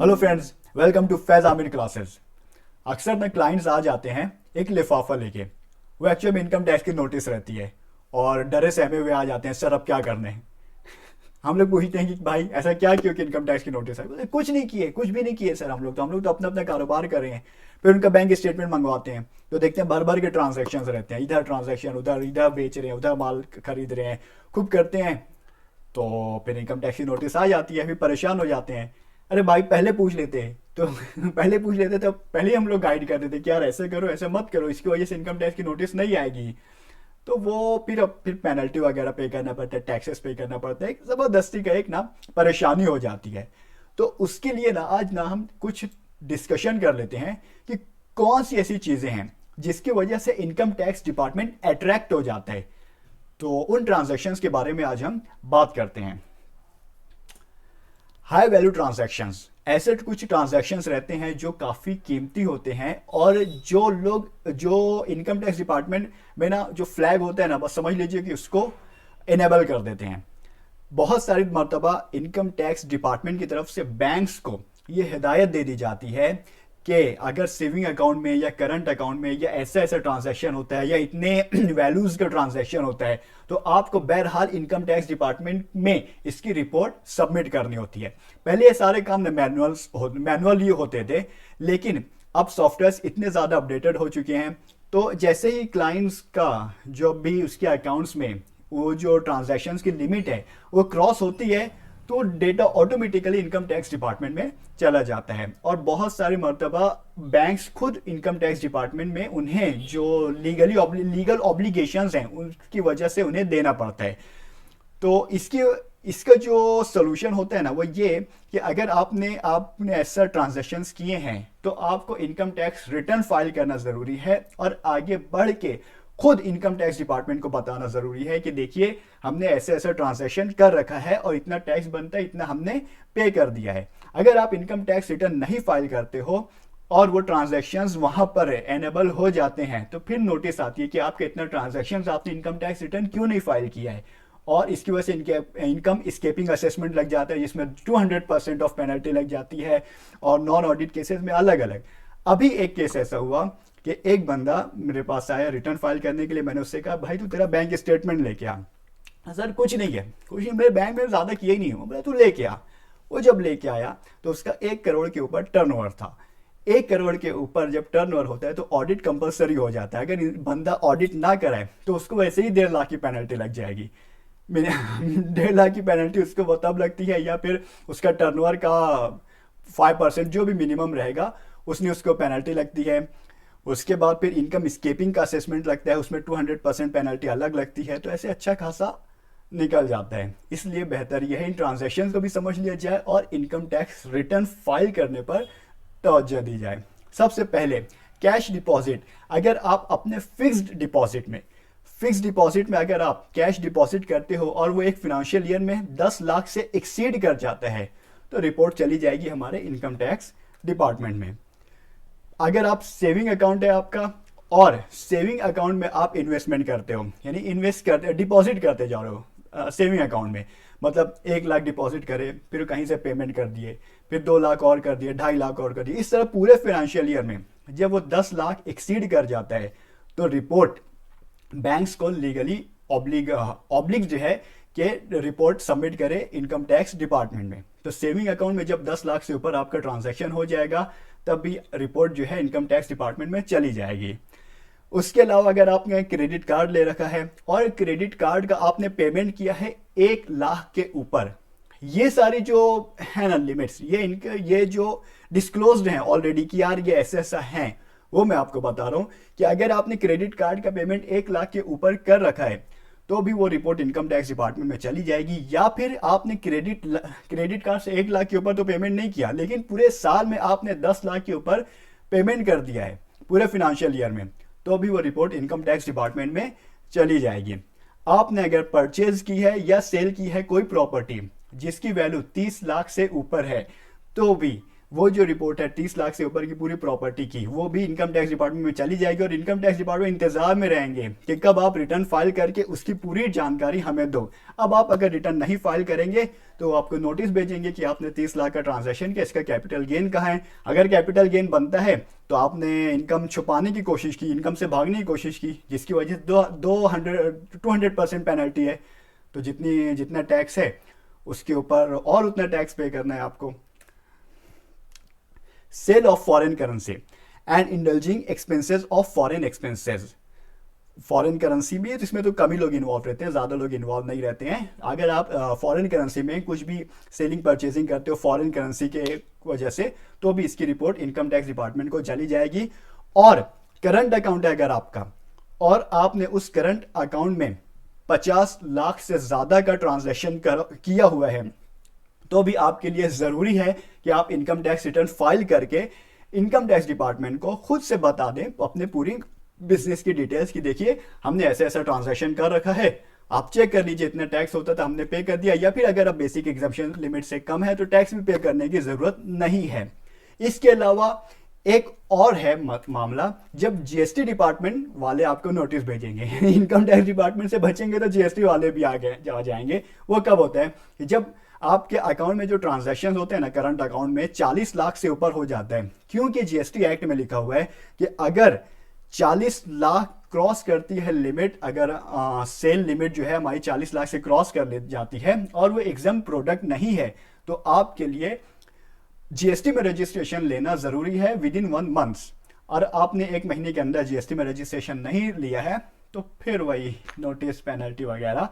Hello friends, welcome to Faiz Aamir classes. अक्सर ना clients आ जाते हैं एक लिफाफा लेके। वो एक्चुअली में इनकम टैक्स की नोटिस रहती है और डरे सहमे हुए आ जाते हैं, सर अब क्या करने हैं। हम लोग पूछते हैं कि भाई ऐसा क्या क्यों कि इनकम टैक्स की नोटिस है। बोले, कुछ नहीं किए, कुछ भी नहीं किए सर, हम लोग तो अपना अपना कारोबार कर रहे हैं। फिर उनका बैंक स्टेटमेंट मंगवाते हैं तो देखते हैं भर भर के ट्रांजेक्शन रहते हैं, इधर ट्रांजेक्शन उधर, इधर बेच रहे हैं उधर माल खरीद रहे हैं, खूब करते हैं। तो फिर इनकम टैक्स की नोटिस आ जाती है, फिर परेशान हो जाते हैं। अरे भाई पहले पूछ लेते तो पहले पूछ लेते तो पहले ही हम लोग गाइड कर देते कि यार ऐसे करो ऐसे मत करो, इसकी वजह से इनकम टैक्स की नोटिस नहीं आएगी। तो वो फिर पेनल्टी वगैरह पे करना पड़ता है, टैक्सेस पे करना पड़ता है, एक ज़बरदस्ती का एक ना परेशानी हो जाती है। तो उसके लिए ना आज ना हम कुछ डिस्कशन कर लेते हैं कि कौन सी ऐसी चीज़ें हैं जिसकी वजह से इनकम टैक्स डिपार्टमेंट अट्रैक्ट हो जाता है। तो उन ट्रांजैक्शंस के बारे में आज हम बात करते हैं। हाई वैल्यू ट्रांजैक्शंस, ऐसे कुछ ट्रांजैक्शंस रहते हैं जो काफ़ी कीमती होते हैं और जो इनकम टैक्स डिपार्टमेंट में ना जो फ्लैग होता है ना, बस समझ लीजिए कि उसको इनेबल कर देते हैं। बहुत सारी मर्तबा इनकम टैक्स डिपार्टमेंट की तरफ से बैंक्स को ये हिदायत दे दी जाती है कि अगर सेविंग अकाउंट में या करंट अकाउंट में या ऐसा ऐसा ट्रांजैक्शन होता है या इतने वैल्यूज का ट्रांजैक्शन होता है तो आपको बहरहाल इनकम टैक्स डिपार्टमेंट में इसकी रिपोर्ट सबमिट करनी होती है। पहले ये सारे काम मैनुअल ही होते थे, लेकिन अब सॉफ्टवेयर इतने ज़्यादा अपडेटेड हो चुके हैं। तो जैसे ही क्लाइंट्स का जो भी उसके अकाउंट्स में वो जो ट्रांजैक्शंस की लिमिट है वो क्रॉस होती है तो data automatically income tax department में चला जाता है। और बहुत सारी मर्तबा बैंक्स खुद इनकम टैक्स डिपार्टमेंट में उन्हें जो लीगल ऑब्लिगेशंस हैं उसकी वजह से उन्हें देना पड़ता है। तो इसका जो सोल्यूशन होता है ना वो ये कि अगर आपने आपने ऐसा ट्रांजेक्शन्स किए हैं तो आपको इनकम टैक्स रिटर्न फाइल करना ज़रूरी है और आगे बढ़ के खुद इनकम टैक्स डिपार्टमेंट को बताना ज़रूरी है कि देखिए हमने ऐसे ऐसा ट्रांजैक्शन कर रखा है और इतना टैक्स बनता है, इतना हमने पे कर दिया है। अगर आप इनकम टैक्स रिटर्न नहीं फाइल करते हो और वो ट्रांजैक्शंस वहां पर एनेबल हो जाते हैं तो फिर नोटिस आती है कि आपके इतना ट्रांजैक्शंस आपने इनकम टैक्स रिटर्न क्यों नहीं फाइल किया है। और इसकी वजह से इनके इनकम स्केपिंग असेसमेंट लग जाता है जिसमें 200% ऑफ पेनल्टी लग जाती है और नॉन ऑडिट केसेस में अलग अलग। अभी एक केस ऐसा हुआ कि एक बंदा मेरे पास आया रिटर्न फाइल करने के लिए। मैंने उससे कहा भाई तू तेरा बैंक स्टेटमेंट लेके आ। सर कुछ नहीं है, कुछ नहीं, मेरे बैंक में ज़्यादा किया ही नहीं हूँ। बोला तू लेके आ। वो जब लेके आया तो उसका 1 करोड़ के ऊपर टर्नओवर था। 1 करोड़ के ऊपर जब टर्नओवर होता है तो ऑडिट कंपलसरी हो जाता है। अगर बंदा ऑडिट ना कराए तो उसको वैसे ही 1.5 लाख की पेनल्टी लग जाएगी। मैंने 1.5 लाख की पेनल्टी उसको वो तब लगती है या फिर उसका टर्नओवर का 5% जो भी मिनिमम रहेगा उसने उसको पेनल्टी लगती है। उसके बाद फिर इनकम स्केपिंग का असेसमेंट लगता है, उसमें 200% पेनल्टी अलग लगती है। तो ऐसे अच्छा खासा निकल जाता है। इसलिए बेहतर यह है इन ट्रांजैक्शन को भी समझ लिया जाए और इनकम टैक्स रिटर्न फाइल करने पर तवज्जो दी जाए। सबसे पहले कैश डिपॉजिट, अगर आप अपने फिक्स्ड डिपॉजिट में अगर आप कैश डिपॉजिट करते हो और वो एक फिनेंशियल ईयर में 10 लाख से एक्सीड कर जाता है तो रिपोर्ट चली जाएगी हमारे इनकम टैक्स डिपार्टमेंट में। अगर आप सेविंग अकाउंट है आपका और सेविंग अकाउंट में आप इन्वेस्टमेंट करते हो, यानी इन्वेस्ट करते डिपॉजिट करते जा रहे हो सेविंग अकाउंट में, मतलब 1 लाख डिपॉजिट करे फिर कहीं से पेमेंट कर दिए, फिर 2 लाख और कर दिए, 2.5 लाख और कर दिए, इस तरह पूरे फाइनेंशियल ईयर में जब वो 10 लाख एक्सीड कर जाता है तो रिपोर्ट बैंक्स को लीगली ऑब्लिग जो है कि रिपोर्ट सबमिट करे इनकम टैक्स डिपार्टमेंट में। तो सेविंग अकाउंट में जब 10 लाख से ऊपर आपका ट्रांजैक्शन हो जाएगा तब भी रिपोर्ट जो है इनकम टैक्स डिपार्टमेंट में चली जाएगी। उसके अलावा अगर आपने क्रेडिट कार्ड ले रखा है और क्रेडिट कार्ड का आपने पेमेंट किया है 1 लाख के ऊपर, ये सारी जो है ना लिमिट्स, ये जो डिस्क्लोज्ड हैं ऑलरेडी कि यार ये ऐसा ऐसा है, वो मैं आपको बता रहा हूँ कि अगर आपने क्रेडिट कार्ड का पेमेंट 1 लाख के ऊपर कर रखा है तो भी वो रिपोर्ट इनकम टैक्स डिपार्टमेंट में चली जाएगी। या फिर आपने क्रेडिट कार्ड से 1 लाख के ऊपर तो पेमेंट नहीं किया लेकिन पूरे साल में आपने 10 लाख के ऊपर पेमेंट कर दिया है पूरे फिनेंशियल ईयर में, तो भी वो रिपोर्ट इनकम टैक्स डिपार्टमेंट में चली जाएगी। आपने अगर परचेज की है या सेल की है कोई प्रॉपर्टी जिसकी वैल्यू 30 लाख से ऊपर है तो भी वो जो रिपोर्ट है 30 लाख से ऊपर की पूरी प्रॉपर्टी की, वो भी इनकम टैक्स डिपार्टमेंट में चली जाएगी और इनकम टैक्स डिपार्टमेंट इंतजार में रहेंगे कि कब आप रिटर्न फाइल करके उसकी पूरी जानकारी हमें दो। अब आप अगर रिटर्न नहीं फाइल करेंगे तो आपको नोटिस भेजेंगे कि आपने 30 लाख का ट्रांजैक्शन किया, इसका कैपिटल गेन कहाँ है। अगर कैपिटल गेन बनता है तो आपने इनकम छुपाने की कोशिश की, इनकम से भागने की कोशिश की, जिसकी वजह से 200% पेनल्टी है। तो जितना टैक्स है उसके ऊपर और उतना टैक्स पे करना है आपको। Sale of foreign currency and indulging expenses of foreign expenses. Foreign currency भी है तो इसमें तो कम ही लोग इन्वॉल्व रहते हैं, ज़्यादा लोग इन्वॉल्व नहीं रहते हैं। अगर आप फॉरेन करेंसी में कुछ भी सेलिंग परचेजिंग करते हो फॉरेन करेंसी के वजह से, तो भी इसकी रिपोर्ट इनकम टैक्स डिपार्टमेंट को चली जाएगी। और करंट अकाउंट है अगर आपका और आपने उस करंट अकाउंट में 50 लाख से ज़्यादा का ट्रांजैक्शन किया हुआ है, तो भी आपके लिए ज़रूरी है कि आप इनकम टैक्स रिटर्न फाइल करके इनकम टैक्स डिपार्टमेंट को खुद से बता दें अपने पूरी बिजनेस की डिटेल्स की, देखिए हमने ऐसा ऐसा ट्रांजैक्शन कर रखा है, आप चेक कर लीजिए, इतना टैक्स होता था हमने पे कर दिया। या फिर अगर आप बेसिक एग्जम्पशन लिमिट से कम है तो टैक्स भी पे करने की ज़रूरत नहीं है। इसके अलावा एक और है मामला, जब जीएसटी डिपार्टमेंट वाले आपको नोटिस भेजेंगे इनकम टैक्स डिपार्टमेंट से बचेंगे तो जीएसटी वाले भी आगे जा जाएंगे। वो कब होता है कि जब आपके अकाउंट में जो ट्रांजैक्शन होते हैं ना करंट अकाउंट में 40 लाख से ऊपर हो जाता है, क्योंकि जीएसटी एक्ट में लिखा हुआ है कि अगर 40 लाख क्रॉस करती है लिमिट, अगर सेल लिमिट जो है हमारी 40 लाख से क्रॉस कर ले जाती है और वो एग्जाम प्रोडक्ट नहीं है, तो आपके लिए जीएसटी में रजिस्ट्रेशन लेना जरूरी है विद इन 1 मंथ। और आपने 1 महीने के अंदर जीएसटी में रजिस्ट्रेशन नहीं लिया है तो फिर वही नोटिस पेनल्टी वगैरह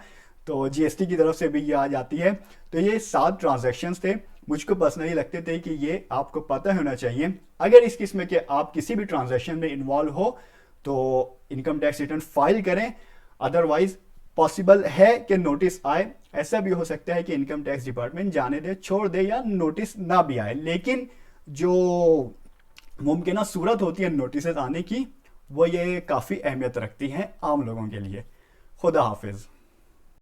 तो जीएसटी की तरफ से भी ये आ जाती है। तो ये 7 ट्रांजैक्शंस थे, मुझको पर्सनली लगते थे कि ये आपको पता होना चाहिए। अगर इस किस्म के आप किसी भी ट्रांजैक्शन में इन्वॉल्व हो तो इनकम टैक्स रिटर्न फाइल करें, अदरवाइज पॉसिबल है कि नोटिस आए। ऐसा भी हो सकता है कि इनकम टैक्स डिपार्टमेंट जाने दे, छोड़ दे या नोटिस ना भी आए, लेकिन जो मुमकिन सूरत होती है नोटिस आने की वो ये काफ़ी अहमियत रखती हैं आम लोगों के लिए। खुदा हाफिज़।